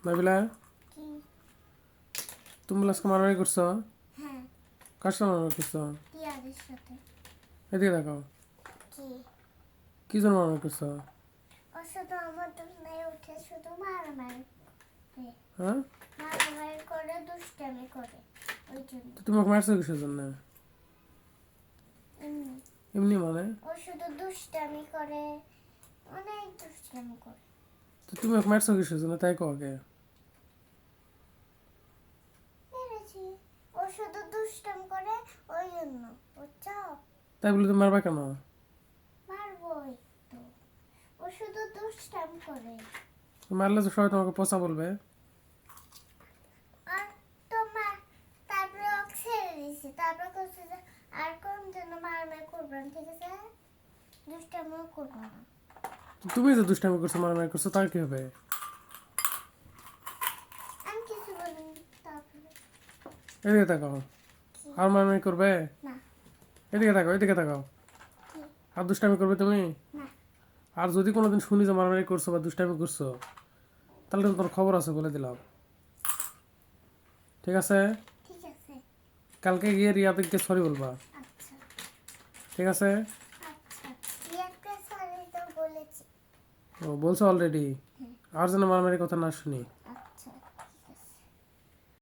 নাবিলা, কি? তুমি বলে আজকে মারামারি করছো? হ্যাঁ, কার সাথে মারামারি করছো? টিয়াদের সাথে। এদিকে দেখো, কি? কি জন্য মারামারি করছো? ও শুধু আমার দুনিয়ায় উঠে শুধু মারামারি করে। হ্যাঁ, মারামারি করে, দুষ্টামি করে। ওই জন্য। তো তুমি ওকে মারছো কিসের জন্য? এমনি। এমনি মানে? ও শুধু দুষ্টামি করে, অনেক দুষ্টামি করে। তো তুমি ওকে মারছো কিসের জন্য তাই কও আগে। মেরেছি। ও শুধু দুষ্টামি করে, ওই জন্য। বুঝছো? তাই বলে তুমি মারবা কেন? মারবই তো। ও শুধু দুষ্টামি করে। মারলে তো সবাই তোমাকে পচা বলবে। আর তোমার তারপরে ও ছেড়ে দিয়েছে, তারপর করছে যে আর কোন জন্য মারামারি করবো না, ঠিক আছে? দুষ্টামিও করবো না। তো তুমি যে দুষ্টামি করছো, মারামারি করছো, তার কি হবে? আমি কিছু বলিনি। তারপরে এদিকে তাকাও, কি? আর মারামারি করবে? না। এদিকে তাকাও, এদিকে তাকাও। কি? আর দুষ্টামি করবে তুমি? না। আর যদি কোনোদিন শুনি যে মারামারি করছো বা দুষ্টামি করছো, তাহলে তো তোমার খবর আছে, বলে দিলাম। ঠিক আছে? ঠিক আছে। কালকে গিয়ে রিয়াদিককে সরি বলবা। আচ্ছা। ঠিক আছে? আচ্ছা। রিয়াকে সরি তো বলেছি। ও বলছো অলরেডি। আর যেন মারামারি কথা না শুনি।